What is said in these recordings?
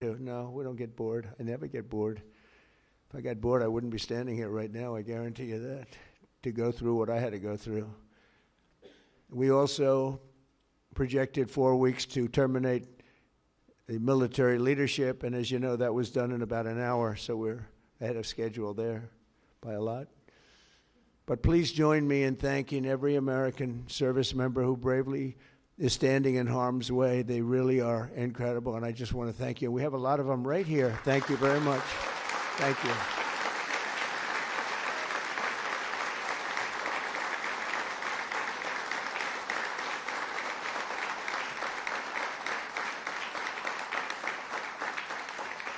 No, we don't get bored. I never get bored. If I got bored, I wouldn't be standing here right now, I guarantee you that, to go through what I had to go through. We also projected 4 weeks to terminate the military leadership, and as you know, that was done in about an hour, so we're ahead of schedule there by a lot. But please join me in thanking every American service member who bravely is standing in harm's way. They really are incredible, and I just want to thank you. We have a lot of them right here. Thank you very much. Thank you.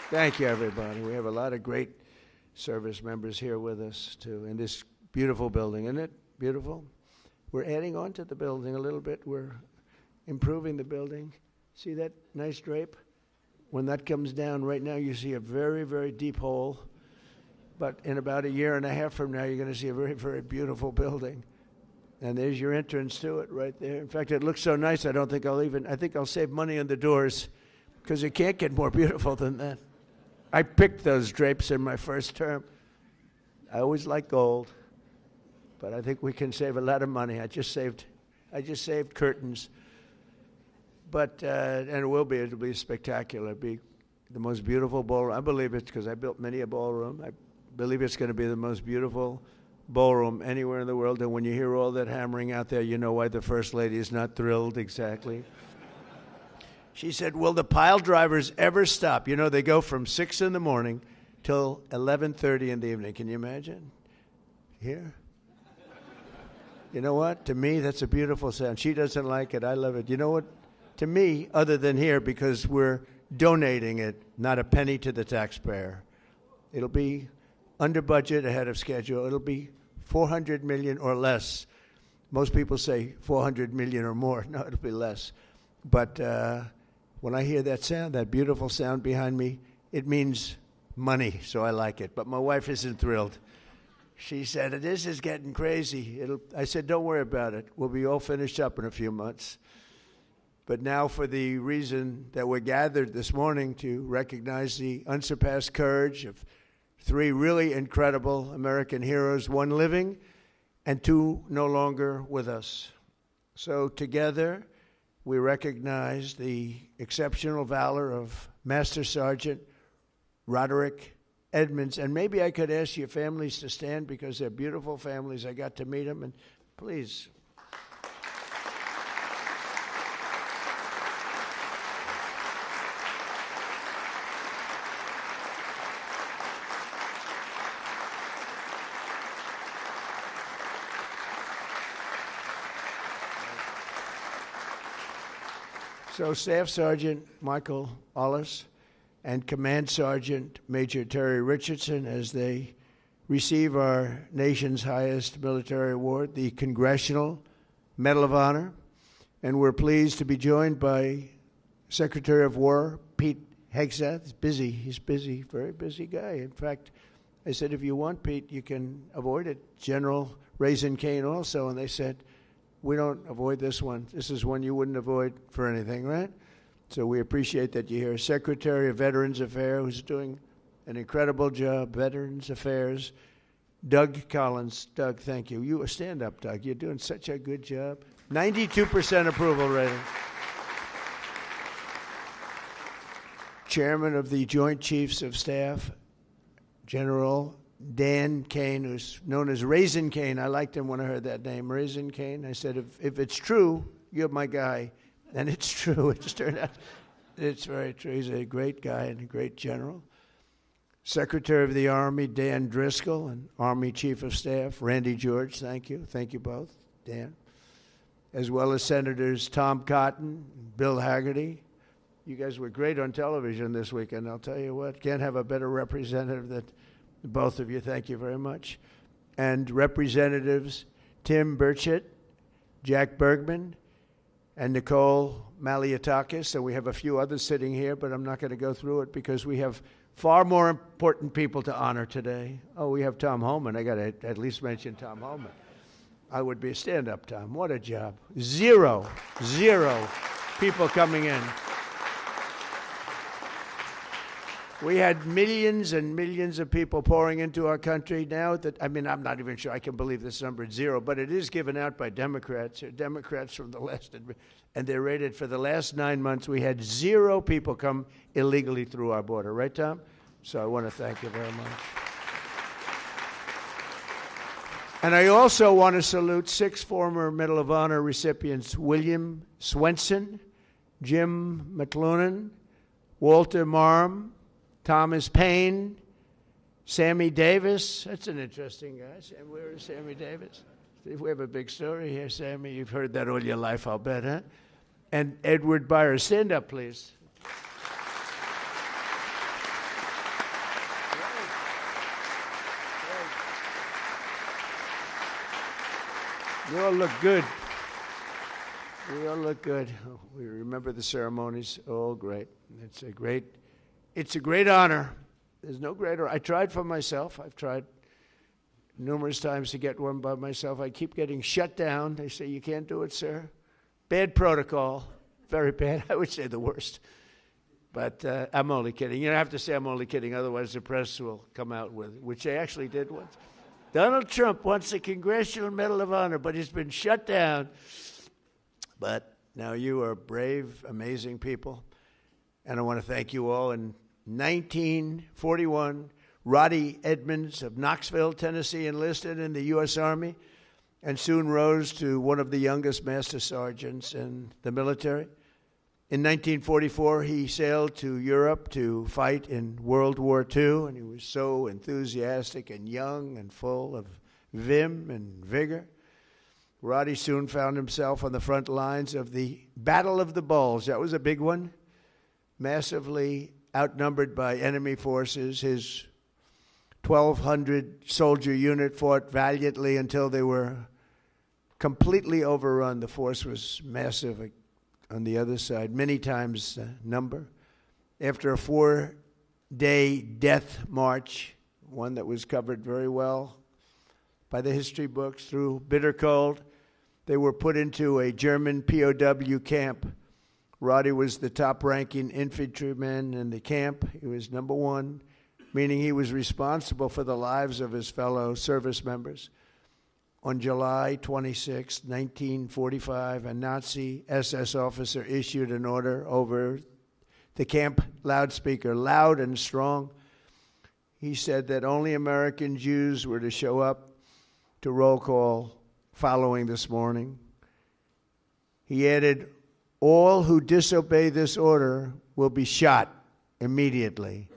Thank you, everybody. We have a lot of great service members here with us, too, in this beautiful building. Isn't it beautiful? We're adding on to the building a little bit. We're improving the building. See that nice drape? When that comes down, right now you see a very, very deep hole. But in about a year and a half from now, you're going to see a very, very beautiful building. And there's your entrance to it right there. In fact, it looks so nice, I think I'll save money on the doors, because it can't get more beautiful than that. I picked those drapes in my first term. I always like gold, but I think we can save a lot of money. I just saved curtains. But and it'll be spectacular. It'll be the most beautiful ballroom. I believe it because I built many a ballroom. I believe it's going to be the most beautiful ballroom anywhere in the world. And when you hear all that hammering out there, you know why the First Lady is not thrilled exactly. She said, will the pile drivers ever stop? You know, they go from 6 in the morning till 11:30 in the evening. Can you imagine? Here? You know what? To me, that's a beautiful sound. She doesn't like it. I love it. You know what? To me, other than here, because we're donating it, not a penny to the taxpayer. It'll be under budget, ahead of schedule. It'll be $400 million or less. Most people say $400 million or more. No, it'll be less. But when I hear that sound, that beautiful sound behind me, it means money, so I like it. But my wife isn't thrilled. She said, this is getting crazy. I said, don't worry about it. We'll be all finished up in a few months. But now for the reason that we're gathered this morning to recognize the unsurpassed courage of 3 really incredible American heroes, 1 living and 2 no longer with us. So together, we recognize the exceptional valor of Master Sergeant Roderick Edmonds. And maybe I could ask your families to stand because they're beautiful families. I got to meet them. And please. So Staff Sergeant Michael Olis and Command Sergeant Major Terry Richardson, as they receive our nation's highest military award, the Congressional Medal of Honor. And we're pleased to be joined by Secretary of War Pete Hegseth. He's busy, very busy guy. In fact, I said, if you want, Pete, you can avoid it. General Raisin Kane also, and they said, we don't avoid this one. This is one you wouldn't avoid for anything, right? So we appreciate that you're here. Secretary of Veterans Affairs, who's doing an incredible job, Veterans Affairs, Doug Collins. Doug, thank you. You stand up, Doug. You're doing such a good job. 92% approval rating. Chairman of the Joint Chiefs of Staff, General Dan Kane, who's known as Raisin Kane. I liked him when I heard that name, Raisin Kane. I said, if it's true, you're my guy. And it's true. It's turned out it's very true. He's a great guy and a great general. Secretary of the Army, Dan Driscoll, and Army Chief of Staff, Randy George. Thank you. Thank you both, Dan. As well as Senators Tom Cotton, Bill Hagerty. You guys were great on television this weekend. I'll tell you what, can't have a better representative than both of you. Thank you very much. And Representatives Tim Burchett, Jack Bergman, and Nicole Maliotakis. And we have a few others sitting here, but I'm not going to go through it because we have far more important people to honor today. Oh, we have Tom Homan. I got to at least mention Tom Homan. I would be a stand-up, Tom. What a job. Zero people coming in. We had millions and millions of people pouring into our country now. I'm not even sure I can believe this number is zero, but it is given out by Democrats. Democrats from the left, and they're rated for the last 9 months. We had 0 people come illegally through our border. Right, Tom? So I want to thank you very much. And I also want to salute 6 former Medal of Honor recipients: William Swenson, Jim McLuhan, Walter Marm, Thomas Payne, Sammy Davis. That's an interesting guy. Where is Sammy Davis? We have a big story here, Sammy. You've heard that all your life, I'll bet, huh? And Edward Byers. Stand up, please. You all look good. We all look good. We remember the ceremonies. All great. It's a great honor. There's no greater. I tried for myself. I've tried numerous times to get one by myself. I keep getting shut down. They say, you can't do it, sir. Bad protocol. Very bad. I would say the worst. But I'm only kidding. You don't have to say I'm only kidding. Otherwise, the press will come out with it, which they actually did once. Donald Trump wants a Congressional Medal of Honor, but he's been shut down. But now you are brave, amazing people. And I want to thank you all. In 1941, Roddy Edmonds of Knoxville, Tennessee, enlisted in the U.S. Army and soon rose to one of the youngest master sergeants in the military. In 1944, he sailed to Europe to fight in World War II, and he was so enthusiastic and young and full of vim and vigor. Roddy soon found himself on the front lines of the Battle of the Bulge. That was a big one. Massively outnumbered by enemy forces, his 1,200 soldier unit fought valiantly until they were completely overrun. The force was massive on the other side, many times the number. After a 4-day death march, one that was covered very well by the history books, through bitter cold, they were put into a German POW camp. Roddy was the top-ranking infantryman in the camp. He was number 1, meaning he was responsible for the lives of his fellow service members. On July 26, 1945, a Nazi SS officer issued an order over the camp loudspeaker, loud and strong. He said that only American Jews were to show up to roll call following this morning. He added, all who disobey this order will be shot immediately.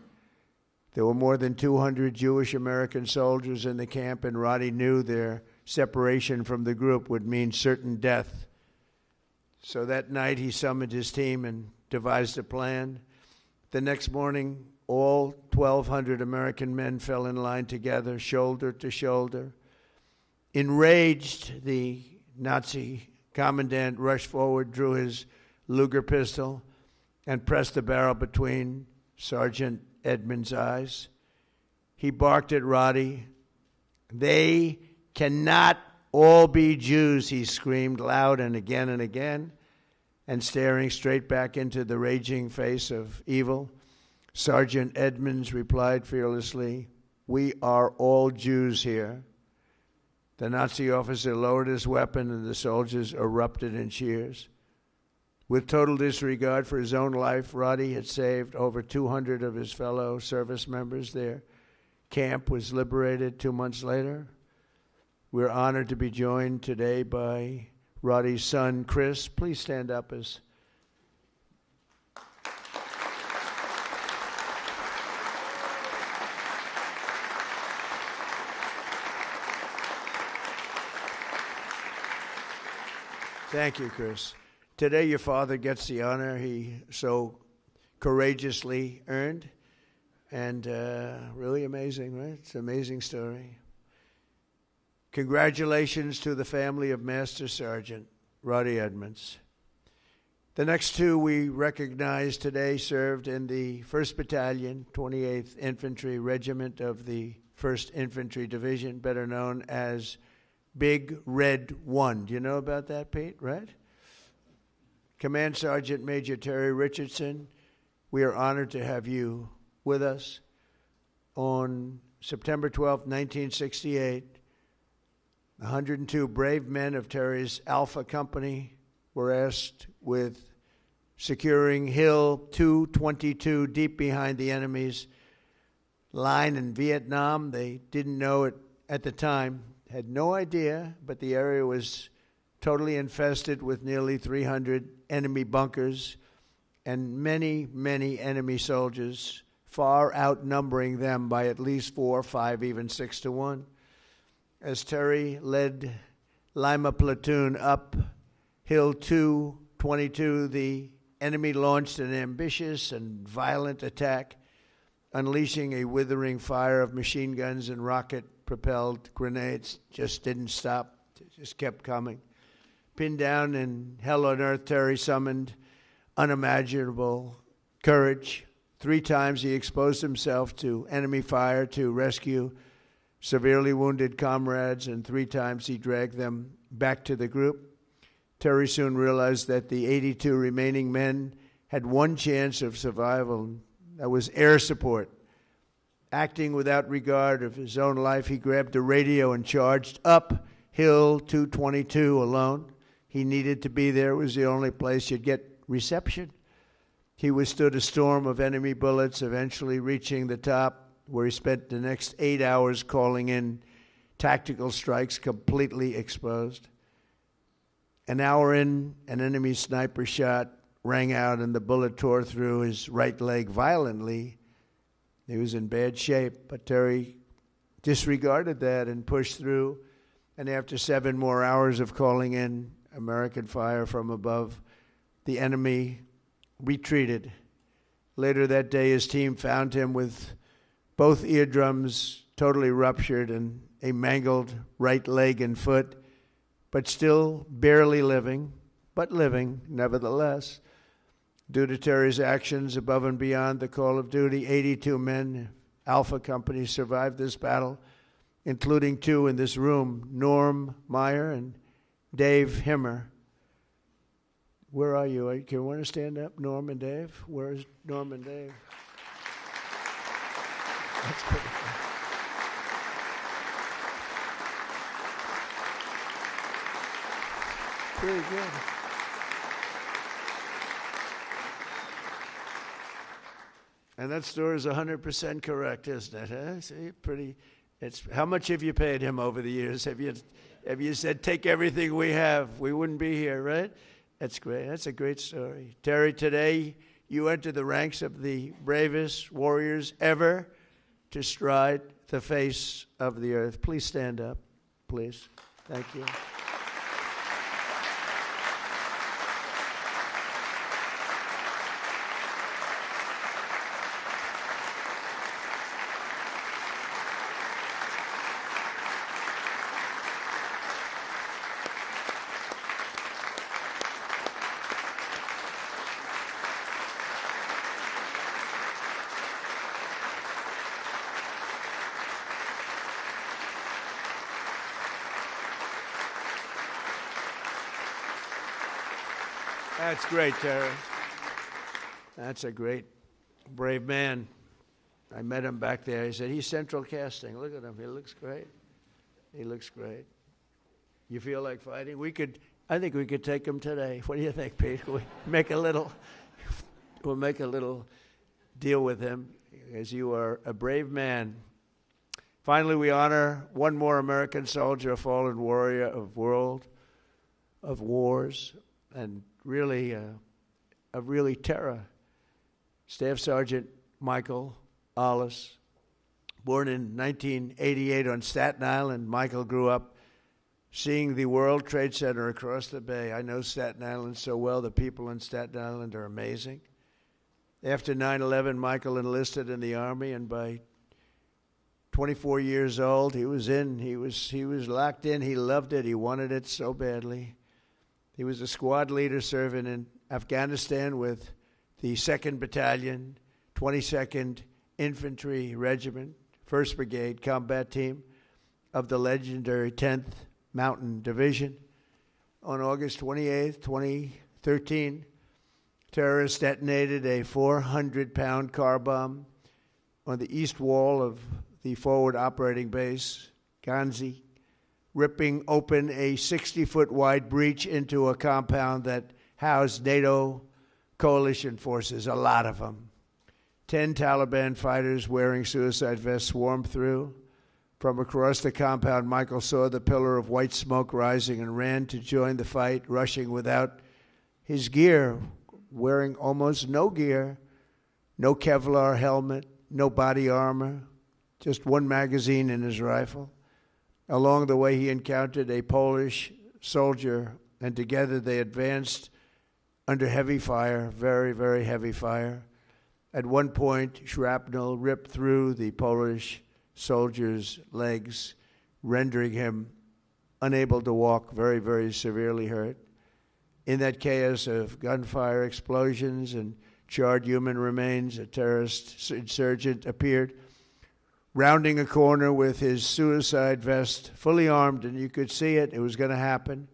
There were more than 200 Jewish American soldiers in the camp, and Roddy knew their separation from the group would mean certain death. So that night he summoned his team and devised a plan. The next morning, all 1,200 American men fell in line together, shoulder to shoulder. Enraged, the Nazi commandant rushed forward, drew his Luger pistol, and pressed the barrel between Sergeant Edmonds' eyes. He barked at Roddy. They cannot all be Jews, he screamed loud and again, and staring straight back into the raging face of evil. Sergeant Edmonds replied fearlessly, we are all Jews here. The Nazi officer lowered his weapon and the soldiers erupted in cheers. With total disregard for his own life, Roddy had saved over 200 of his fellow service members. Their camp was liberated 2 months later. We're honored to be joined today by Roddy's son, Chris. Please stand up as Thank you, Chris. Today your father gets the honor he so courageously earned. And really amazing, right? It's an amazing story. Congratulations to the family of Master Sergeant Roddy Edmonds. The next 2 we recognize today served in the 1st Battalion, 28th Infantry Regiment of the 1st Infantry Division, better known as Big Red 1. Do you know about that, Pete, right? Command Sergeant Major Terry Richardson, we are honored to have you with us. On September 12, 1968, 102 brave men of Terry's Alpha Company were asked with securing Hill 222 deep behind the enemy's line in Vietnam. They didn't know it at the time, had no idea, but the area was totally infested with nearly 300 enemy bunkers and many, many enemy soldiers, far outnumbering them by at least 4, 5, even 6 to 1. As Terry led Lima platoon up Hill 222, the enemy launched an ambitious and violent attack, unleashing a withering fire of machine guns and rocket-propelled grenades. Just didn't stop, just kept coming. Pinned down in hell on earth, Terry summoned unimaginable courage. 3 times he exposed himself to enemy fire to rescue severely wounded comrades, and 3 times he dragged them back to the group. Terry soon realized that the 82 remaining men had one chance of survival. That was air support. Acting without regard of his own life, he grabbed a radio and charged up Hill 222 alone. He needed to be there. It was the only place you'd get reception. He withstood a storm of enemy bullets, eventually reaching the top, where he spent the next 8 hours calling in tactical strikes, completely exposed. An hour in, an enemy sniper shot rang out and the bullet tore through his right leg violently. He was in bad shape, but Terry disregarded that and pushed through. And after 7 more hours of calling in American fire from above, the enemy retreated. Later that day, his team found him with both eardrums totally ruptured and a mangled right leg and foot, but still barely living, but living nevertheless. Due to Terry's actions above and beyond the call of duty, 82 men, Alpha Company, survived this battle, including 2 in this room, Norm Meyer and Dave Himmer. Where are you? Can you want to stand up, Norm and Dave? Where's Norm and Dave? That's pretty cool. Pretty good. And that story is 100% correct, isn't it? Huh? See, pretty. It's how much have you paid him over the years? Have you said take everything we have? We wouldn't be here, right? That's great. That's a great story, Terry. Today you enter the ranks of the bravest warriors ever to stride the face of the earth. Please stand up, please. Thank you. That's great, Terry. That's a great, brave man. I met him back there. He said, he's central casting. Look at him. He looks great. He looks great. You feel like fighting? I think we could take him today. What do you think, Pete? We'll make a little deal with him, as you are a brave man. Finally, we honor one more American soldier, a fallen warrior of wars, and really terror. Staff Sergeant Michael Olis, born in 1988 on Staten Island. Michael grew up seeing the World Trade Center across the bay. I know Staten Island so well. The people in Staten Island are amazing. After 9/11, Michael enlisted in the Army, and by 24 years old, he was locked in. He loved it. He wanted it so badly. He was a squad leader serving in Afghanistan with the 2nd Battalion, 22nd Infantry Regiment, 1st Brigade Combat Team of the legendary 10th Mountain Division. On August 28, 2013, terrorists detonated a 400-pound car bomb on the east wall of the forward operating base, Ganzi, ripping open a 60-foot wide breach into a compound that housed NATO coalition forces, a lot of them. 10 Taliban fighters wearing suicide vests swarmed through. From across the compound, Michael saw the pillar of white smoke rising and ran to join the fight, rushing without his gear, wearing almost no gear, no Kevlar helmet, no body armor, just one magazine in his rifle. Along the way, he encountered a Polish soldier, and together they advanced under heavy fire, very, very heavy fire. At one point, shrapnel ripped through the Polish soldier's legs, rendering him unable to walk, very, very severely hurt. In that chaos of gunfire, explosions, and charred human remains, a terrorist insurgent appeared, rounding a corner with his suicide vest, fully armed, and you could see it. It was going to happen.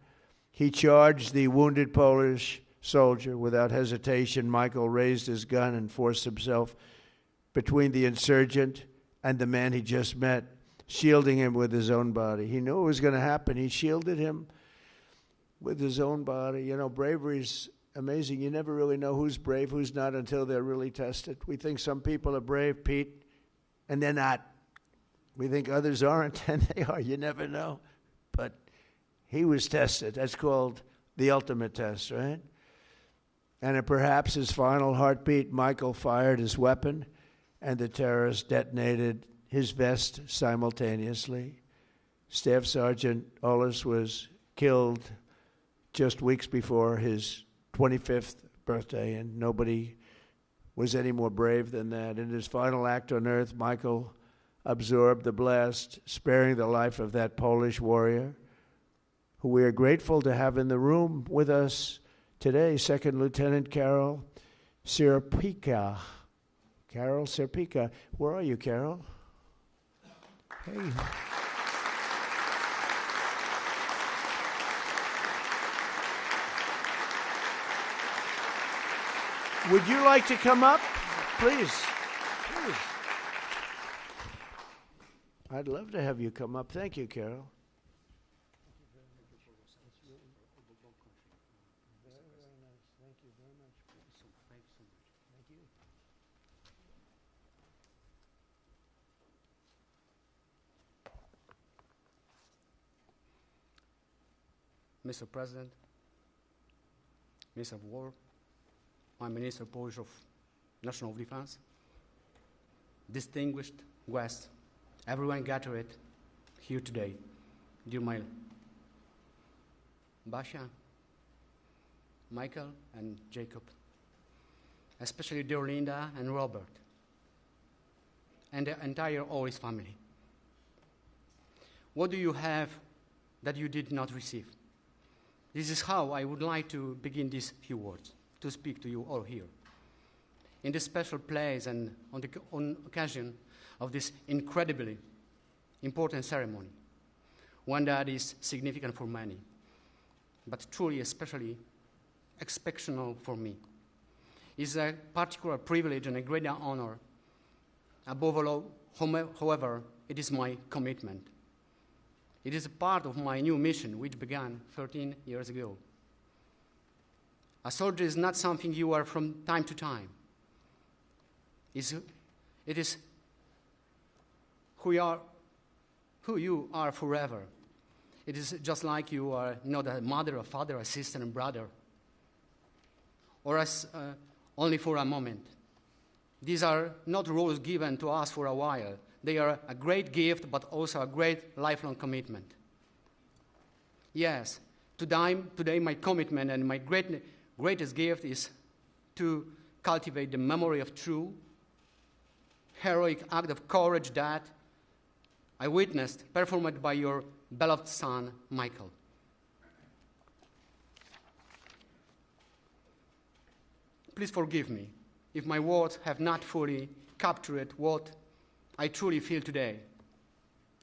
He charged the wounded Polish soldier without hesitation. Michael raised his gun and forced himself between the insurgent and the man he just met, shielding him with his own body. He knew it was going to happen. He shielded him with his own body. You know, bravery's amazing. You never really know who's brave, who's not, until they're really tested. We think some people are brave, Pete, and they're not. We think others aren't, and they are. You never know. But he was tested. That's called the ultimate test, right? And at perhaps his final heartbeat, Michael fired his weapon, and the terrorist detonated his vest simultaneously. Staff Sergeant Olis was killed just weeks before his 25th birthday, and nobody was any more brave than that. In his final act on earth, Michael absorbed the blast, sparing the life of that Polish warrior, who we are grateful to have in the room with us today, Second Lieutenant Carol Sierpika. Carol Sierpika. Where are you, Carol? Hey. Would you like to come up? Please. Please. I'd love to have you come up. Thank you, Carol. Mr. President, Minister of War, my Minister Polish of National Defense, distinguished guests, everyone gathered here today, dear my Basia, Michael, and Jacob, especially dear Linda and Robert, and the entire Olis family. What do you have that you did not receive? This is how I would like to begin these few words, to speak to you all here. In this special place and on occasion of this incredibly important ceremony, one that is significant for many, but truly especially exceptional for me, is a particular privilege and a great honor. Above all, however, it is my commitment. It is a part of my new mission, which began 13 years ago. A soldier is not something you are from time to time. It is who you are forever. It is just like you are not a mother, a father, a sister, and brother, or as only for a moment. These are not roles given to us for a while. They are a great gift, but also a great lifelong commitment. Yes, today my commitment and my greatest gift is to cultivate the memory of true, heroic act of courage that I witnessed performed by your beloved son, Michael. Please forgive me if my words have not fully captured what I truly feel today.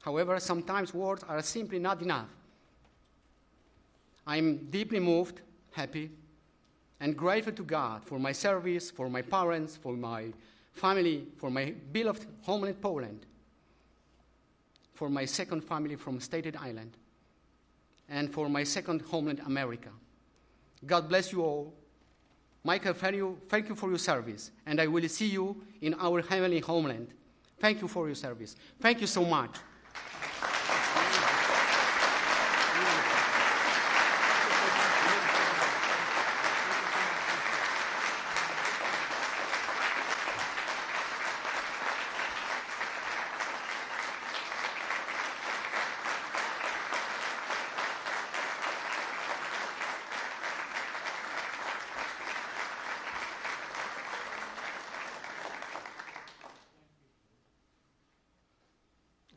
However, sometimes words are simply not enough. I am deeply moved, happy, and grateful to God for my service, for my parents, for my family, for my beloved homeland Poland, for my second family from Staten Island, and for my second homeland America. God bless you all. Michael, thank you for your service, and I will see you in our heavenly homeland. Thank you for your service. Thank you so much.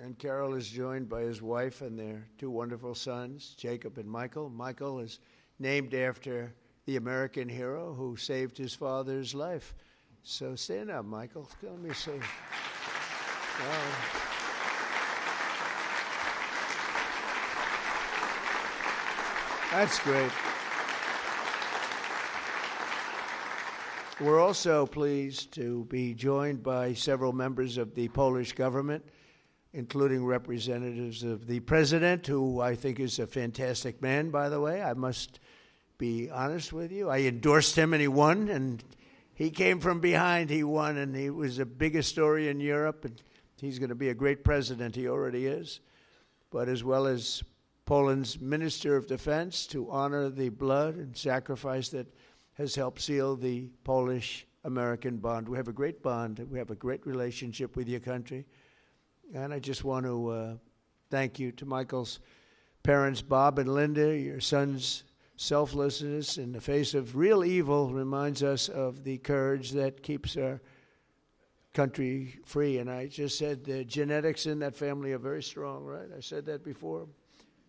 And Carol is joined by his wife and their two wonderful sons, Jacob and Michael. Michael is named after the American hero who saved his father's life. So stand up, Michael. Let me see. Wow. That's great. We're also pleased to be joined by several members of the Polish government, including representatives of the president, who I think is a fantastic man, by the way. I must be honest with you. I endorsed him, and he won, and he came from behind. He won, and he was the biggest story in Europe, and he's going to be a great president. He already is. But as well as Poland's Minister of Defense, to honor the blood and sacrifice that has helped seal the Polish-American bond. We have a great bond. We have a great relationship with your country. And I just want to thank you to Michael's parents, Bob and Linda. Your son's selflessness in the face of real evil reminds us of the courage that keeps our country free. And I just said the genetics in that family are very strong, right? I said that before.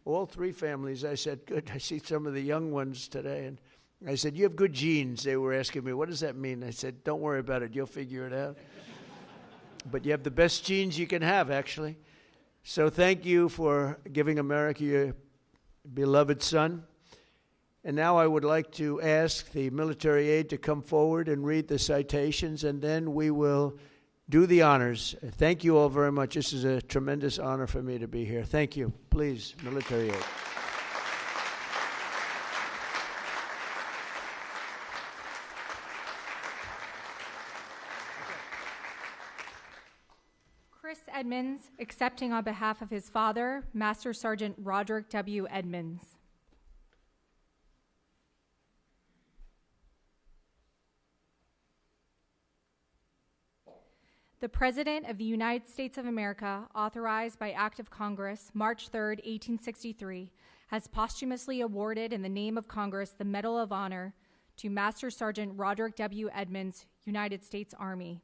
All three families, I said, good. I see some of the young ones today. And I said, you have good genes. They were asking me, what does that mean? I said, don't worry about it. You'll figure it out. But you have the best genes you can have, actually. So thank you for giving America your beloved son. And now I would like to ask the military aide to come forward and read the citations, and then we will do the honors. Thank you all very much. This is a tremendous honor for me to be here. Thank you. Please, military aide. Edmonds, accepting on behalf of his father, Master Sergeant Roderick W. Edmonds. The President of the United States of America, authorized by Act of Congress, March 3, 1863, has posthumously awarded in the name of Congress the Medal of Honor to Master Sergeant Roderick W. Edmonds, United States Army.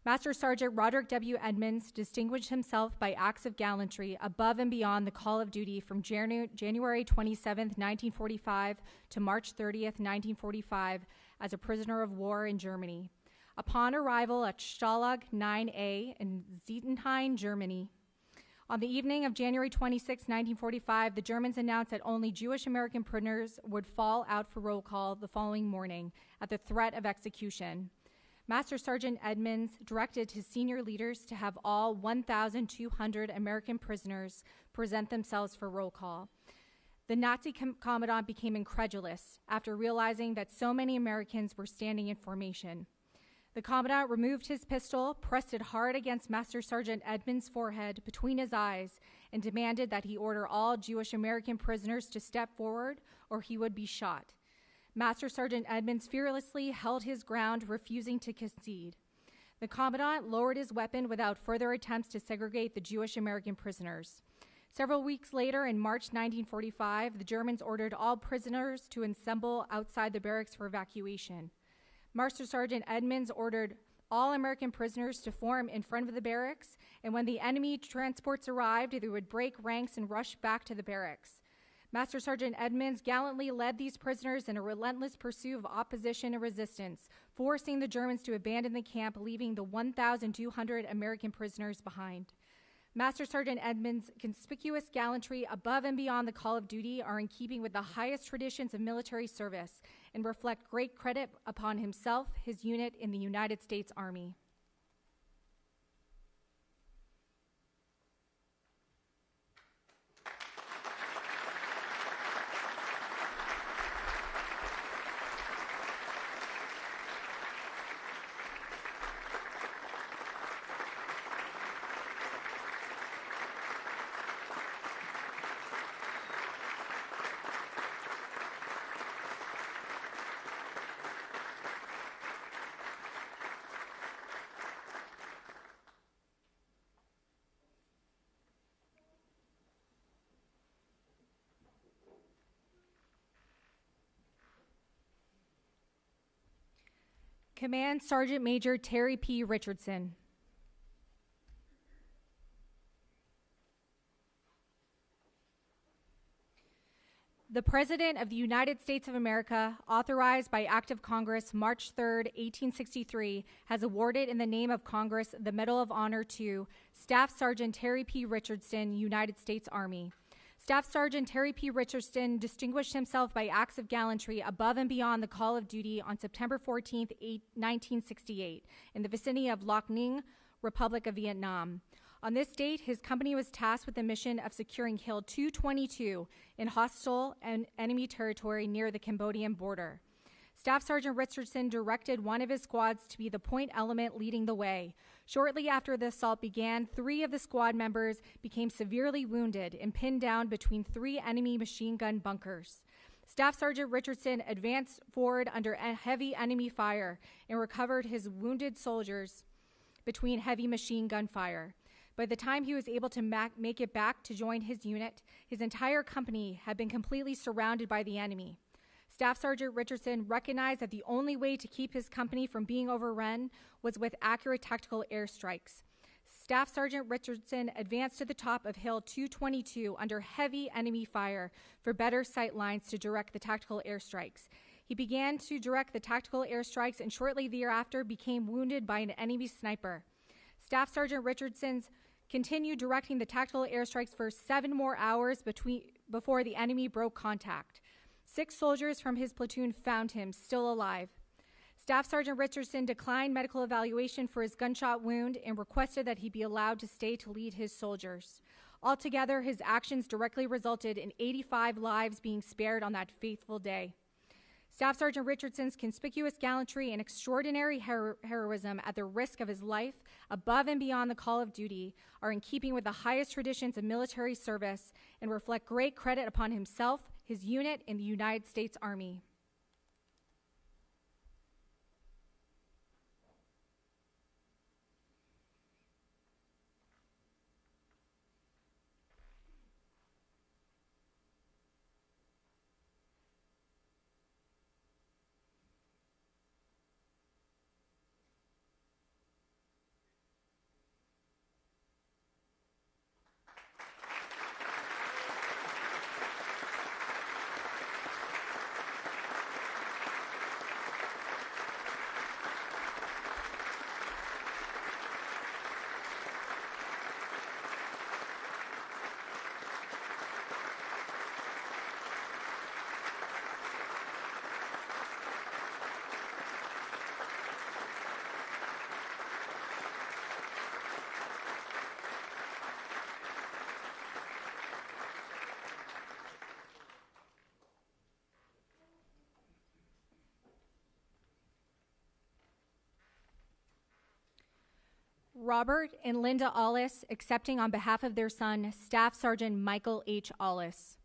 Master Sergeant Roderick W. Edmonds distinguished himself by acts of gallantry above and beyond the call of duty from January 27, 1945 to March 30, 1945 as a prisoner of war in Germany. Upon arrival at Stalag 9A in Zietenhain, Germany, on the evening of January 26, 1945, the Germans announced that only Jewish American prisoners would fall out for roll call the following morning at the threat of execution. Master Sergeant Edmonds directed his senior leaders to have all 1,200 American prisoners present themselves for roll call. The Nazi commandant became incredulous after realizing that so many Americans were standing in formation. The commandant removed his pistol, pressed it hard against Master Sergeant Edmonds' forehead between his eyes, and demanded that he order all Jewish American prisoners to step forward or he would be shot. Master Sergeant Edmonds fearlessly held his ground, refusing to concede. The commandant lowered his weapon without further attempts to segregate the Jewish American prisoners. Several weeks later, in March 1945, the Germans ordered all prisoners to assemble outside the barracks for evacuation. Master Sergeant Edmonds ordered all American prisoners to form in front of the barracks, and when the enemy transports arrived, they would break ranks and rush back to the barracks. Master Sergeant Edmonds gallantly led these prisoners in a relentless pursuit of opposition and resistance, forcing the Germans to abandon the camp, leaving the 1,200 American prisoners behind. Master Sergeant Edmonds' conspicuous gallantry above and beyond the call of duty are in keeping with the highest traditions of military service and reflect great credit upon himself, his unit in the United States Army. Command Sergeant Major Terry P. Richardson. The President of the United States of America, authorized by Act of Congress March 3, 1863, has awarded in the name of Congress the Medal of Honor to Staff Sergeant Terry P. Richardson, United States Army. Staff Sergeant Terry P. Richardson distinguished himself by acts of gallantry above and beyond the call of duty on September 14, 1968, in the vicinity of Loc Ninh, Republic of Vietnam. On this date, his company was tasked with the mission of securing Hill 222 in hostile and enemy territory near the Cambodian border. Staff Sergeant Richardson directed one of his squads to be the point element leading the way. Shortly after the assault began, 3 of the squad members became severely wounded and pinned down between 3 enemy machine gun bunkers. Staff Sergeant Richardson advanced forward under heavy enemy fire and recovered his wounded soldiers between heavy machine gun fire. By the time he was able to make it back to join his unit, his entire company had been completely surrounded by the enemy. Staff Sergeant Richardson recognized that the only way to keep his company from being overrun was with accurate tactical airstrikes. Staff Sergeant Richardson advanced to the top of Hill 222 under heavy enemy fire for better sight lines to direct the tactical airstrikes. He began to direct the tactical airstrikes and shortly thereafter became wounded by an enemy sniper. Staff Sergeant Richardson's continued directing the tactical airstrikes for 7 more hours before the enemy broke contact. 6 soldiers from his platoon found him still alive. Staff Sergeant Richardson declined medical evaluation for his gunshot wound and requested that he be allowed to stay to lead his soldiers. Altogether, his actions directly resulted in 85 lives being spared on that fateful day. Staff Sergeant Richardson's conspicuous gallantry and extraordinary heroism at the risk of his life, above and beyond the call of duty, are in keeping with the highest traditions of military service and reflect great credit upon himself, his unit, and the United States Army. Robert and Linda Olis, accepting on behalf of their son, Staff Sergeant Michael H. Olis.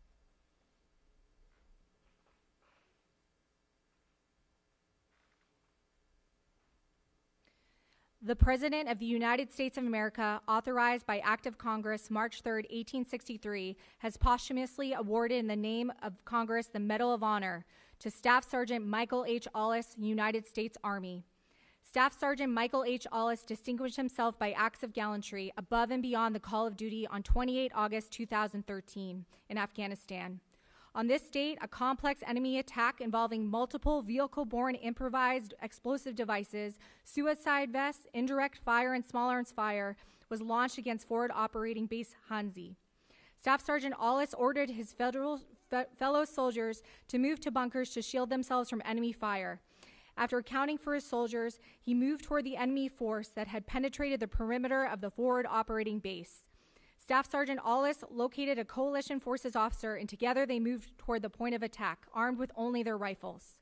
The President of the United States of America, authorized by Act of Congress March 3, 1863, has posthumously awarded in the name of Congress the Medal of Honor to Staff Sergeant Michael H. Olis, United States Army. Staff Sergeant Michael H. Olis distinguished himself by acts of gallantry above and beyond the call of duty on 28 August 2013 in Afghanistan. On this date, a complex enemy attack involving multiple vehicle-borne improvised explosive devices, suicide vests, indirect fire, and small arms fire was launched against Forward Operating Base Hanzi. Staff Sergeant Olis ordered his fellow soldiers to move to bunkers to shield themselves from enemy fire. After accounting for his soldiers, he moved toward the enemy force that had penetrated the perimeter of the forward operating base. Staff Sergeant Olis located a coalition forces officer, and together they moved toward the point of attack, armed with only their rifles.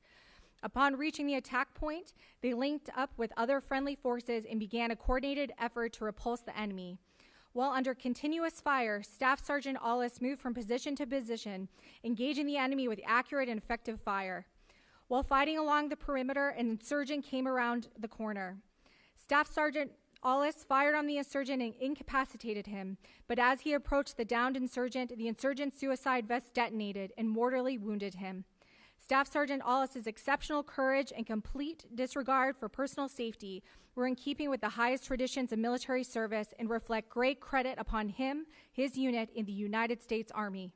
Upon reaching the attack point, they linked up with other friendly forces and began a coordinated effort to repulse the enemy. While under continuous fire, Staff Sergeant Olis moved from position to position, engaging the enemy with accurate and effective fire. While fighting along the perimeter, an insurgent came around the corner. Staff Sergeant Olis fired on the insurgent and incapacitated him, but as he approached the downed insurgent, the insurgent's suicide vest detonated and mortally wounded him. Staff Sergeant Olis' exceptional courage and complete disregard for personal safety were in keeping with the highest traditions of military service and reflect great credit upon him, his unit in the United States Army.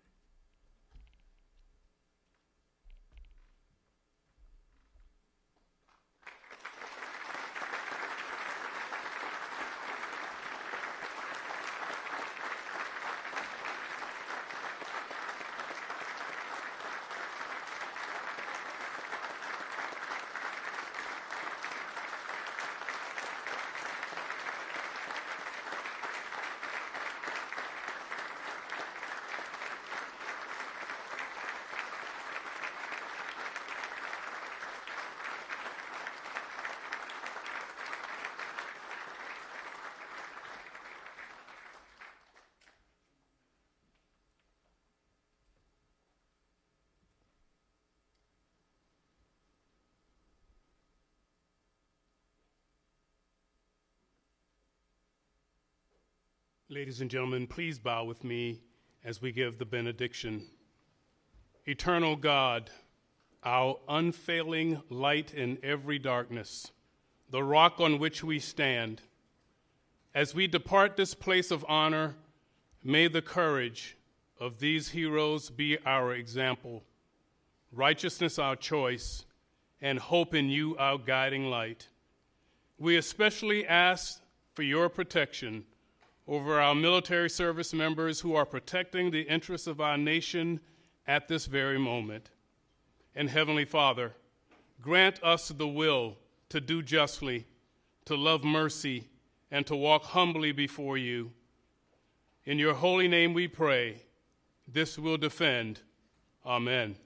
Ladies and gentlemen, please bow with me as we give the benediction. Eternal God, our unfailing light in every darkness, the rock on which we stand, as we depart this place of honor, may the courage of these heroes be our example, righteousness our choice, and hope in you our guiding light. We especially ask for your protection over our military service members who are protecting the interests of our nation at this very moment. And Heavenly Father, grant us the will to do justly, to love mercy, and to walk humbly before you. In your holy name we pray. This we'll defend. Amen.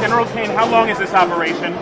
General Kane, how long is this operation?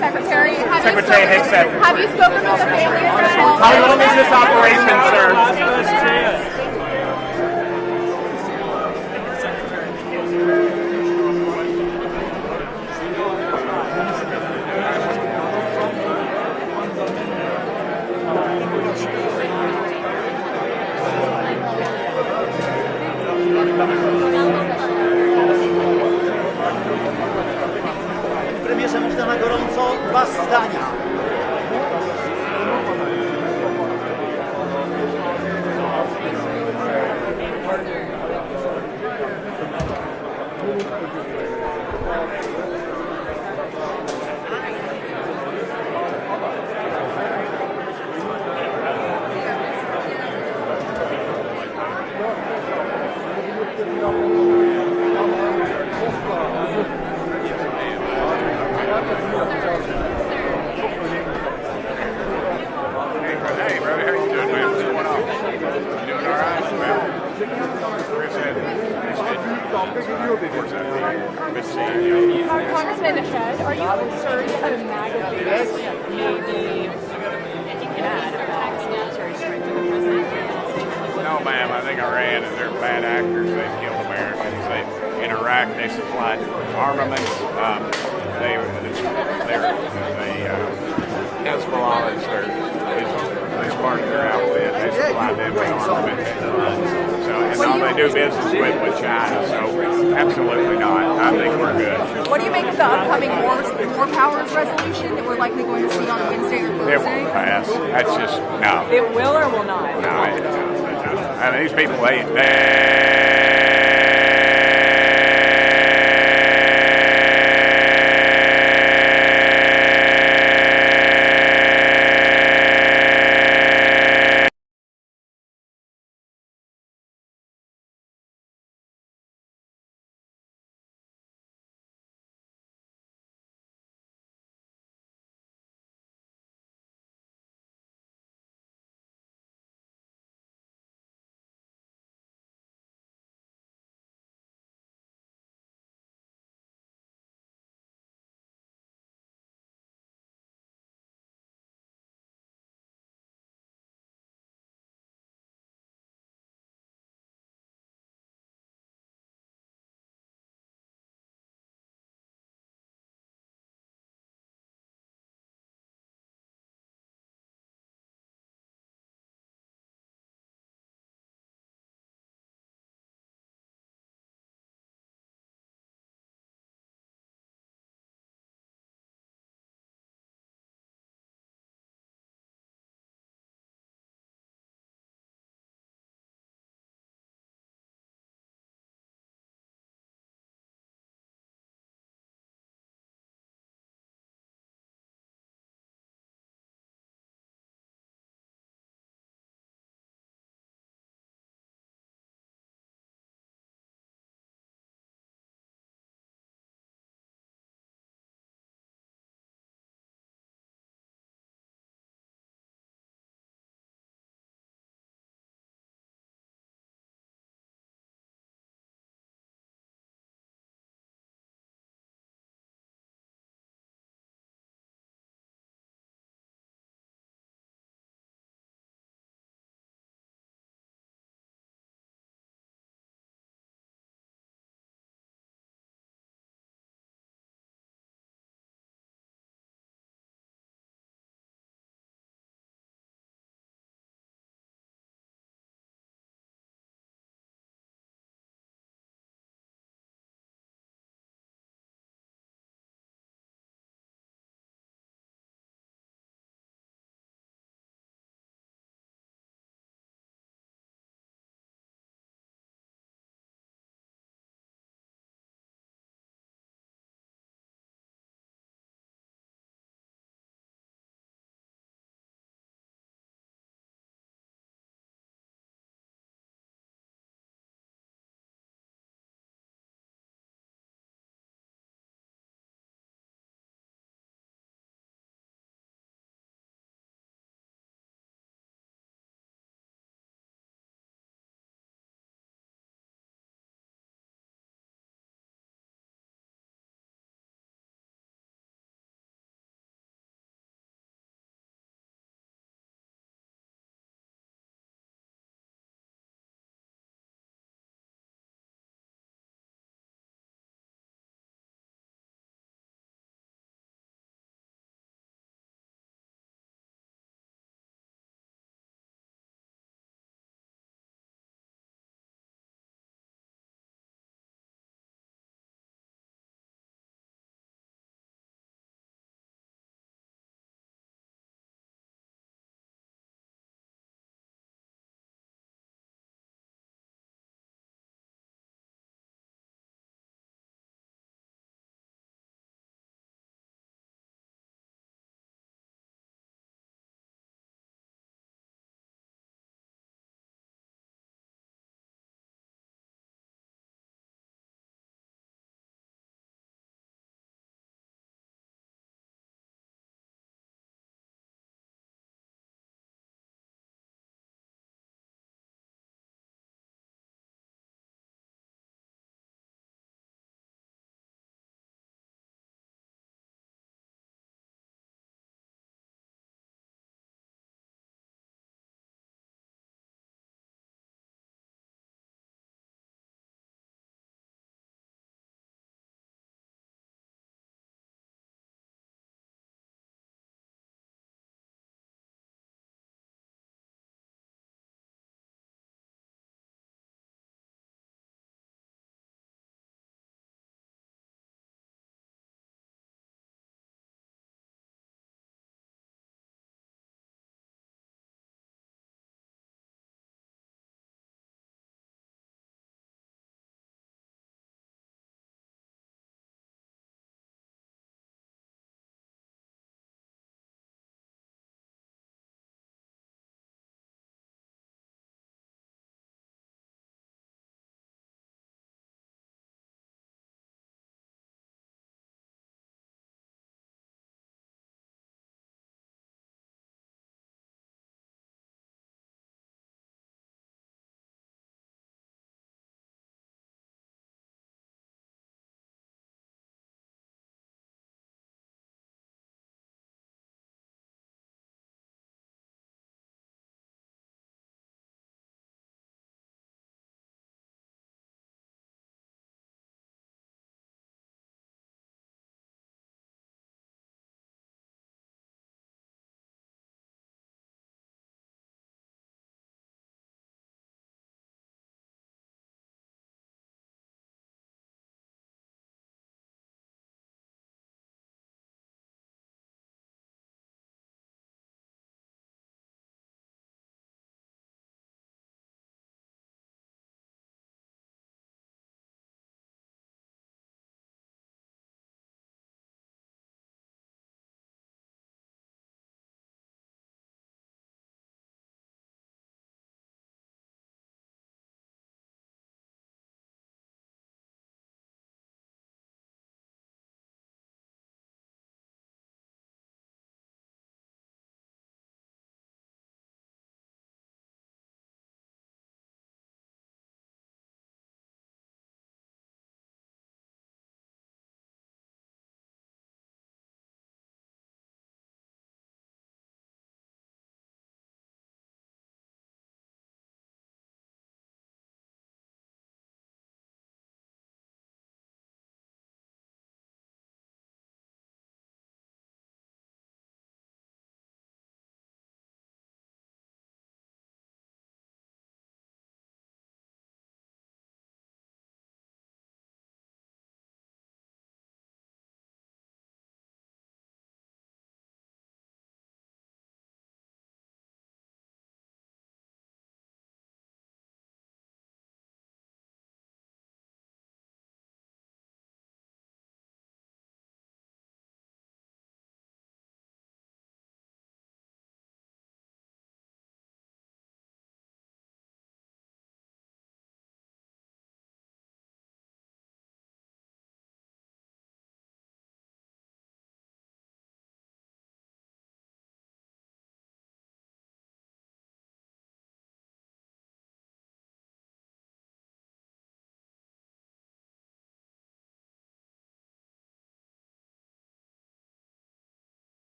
Secretary, Secretary Hickson. Have you spoken with the family at all? How long is this operation, sir? Premierze, można na gorąco dwa zdania. Congressman Shed, are you concerned that a MAGA base may be No, ma'am. I think Iran is they're bad actors. They've killed Americans. In Iraq, they supplied armaments. Hezbollah is part of their outfit. They supply them with armament. And all they do business with China. So absolutely not. I think we're good. What do you make of the upcoming war powers resolution that we're likely going to see on Wednesday or Thursday? It won't pass. That's just no. It will or will not? No. I mean, these people, they